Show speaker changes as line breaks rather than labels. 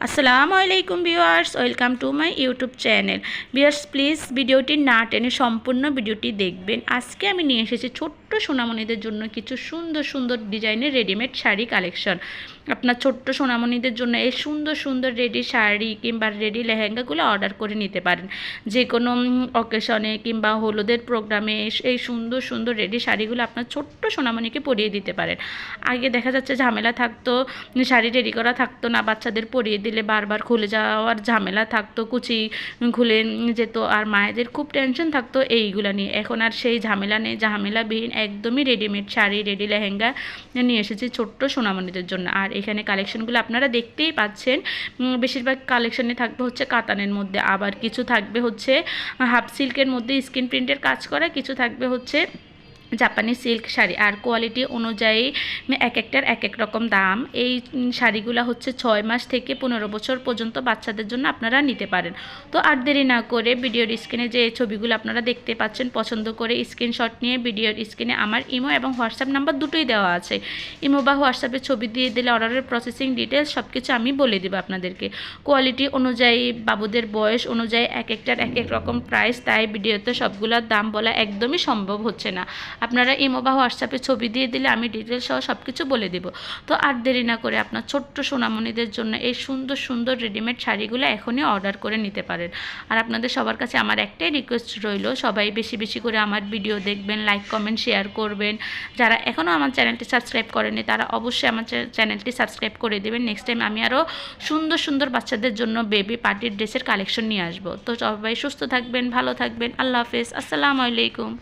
আসসালামু আলাইকুম viewers, welcome to my YouTube channel. Viewers please ভিডিওটি না টেনে সম্পূর্ণ ভিডিওটি দেখবেন। আজকে আমি নিয়ে এসেছি ছোট্ট সোনামণিদের জন্য কিছু সুন্দর সুন্দর ডিজাইনের রেডিমেড শাড়ি কালেকশন। আপনার ছোট্ট সোনামণিদের জন্য এই সুন্দর সুন্দর রেডি শাড়ি কিংবা রেডি লেহেঙ্গাগুলো অর্ডার করে নিতে পারেন। যে কোনো অকেশনে কিংবা হলুদের প্রোগ্রামে এই সুন্দর সুন্দর রেডি শাড়িগুলো আপনার ছোট্ট সোনামণিকে পরিয়ে দিতে পারেন। আগে দেখা যাচ্ছে ঝামেলা থাকতো, শাড়ি রেডি করা থাকতো না, বাচ্চাদের পরিয়ে দিলে বারবার খুলে যাওয়ার ঝামেলা থাকতো, কুচি খুলে যেত আর মায়েদের খুব টেনশন থাকতো এইগুলো নিয়ে। এখন আর সেই ঝামেলা নেই, ঝামেলাবিহীন একদমই রেডিমেড শাড়ি রেডি লেহেঙ্গা নিয়ে এসেছি ছোট্ট সোনামণিদের জন্য। আর এখানে কালেকশনগুলো আপনারা দেখতেই পাচ্ছেন, বেশিরভাগ কালেকশনে থাকবে হচ্ছে কাতানের মধ্যে, আবার কিছু থাকবে হচ্ছে হাফ সিল্কের মধ্যে স্ক্রিন প্রিন্টের কাজ করা, কিছু থাকবে হচ্ছে জাপানি সিল্ক শাড়ি। আর কোয়ালিটি অনুযায়ী এক একটার এক এক রকম দাম। এই শাড়িগুলো হচ্ছে 6 মাস থেকে 15 বছর পর্যন্ত বাচ্চাদের জন্য আপনারা নিতে পারেন। তো আর দেরি না করে ভিডিওর স্ক্রিনে যে ছবিগুলো আপনারা দেখতে পাচ্ছেন, পছন্দ করে স্ক্রিনশট নিয়ে ভিডিওর স্ক্রিনে আমার ইমো এবং হোয়াটসঅ্যাপ নাম্বার দুটোই দেওয়া আছে। ইমো বা হোয়াটসঅ্যাপে ছবি দিয়ে দিলে অর্ডারের প্রসেসিং ডিটেলস সব কিছু আমি বলে দেবো আপনাদেরকে। কোয়ালিটি অনুযায়ী, বাবুদের বয়স অনুযায়ী এক একটার এক এক রকম প্রাইস, তাই ভিডিওতে সবগুলোর দাম বলা একদমই সম্ভব হচ্ছে না। আপনারা ইমো বা হোয়াটসঅ্যাপে ছবি দিয়ে দিলে আমি ডিটেলস সহ সব কিছু বলে দেবো। তো আর দেরি না করে আপনার ছোট্ট সোনামণিদের জন্য এই সুন্দর সুন্দর রেডিমেড শাড়িগুলো এখনই অর্ডার করে নিতে পারেন। আর আপনাদের সবার কাছে আমার একটাই রিকোয়েস্ট রইল, সবাই বেশি বেশি করে আমার ভিডিও দেখবেন, লাইক কমেন্ট শেয়ার করবেন। যারা এখনও আমার চ্যানেলটি সাবস্ক্রাইব করেনি তারা অবশ্যই আমার চ্যানেলটি সাবস্ক্রাইব করে দেবেন। নেক্সট টাইম আমি আরও সুন্দর সুন্দর বাচ্চাদের জন্য বেবি পার্টির ড্রেসের কালেকশন নিয়ে আসবো। তো সবাই সুস্থ থাকবেন, ভালো থাকবেন। আল্লাহ হাফেজ, আসসালামু আলাইকুম।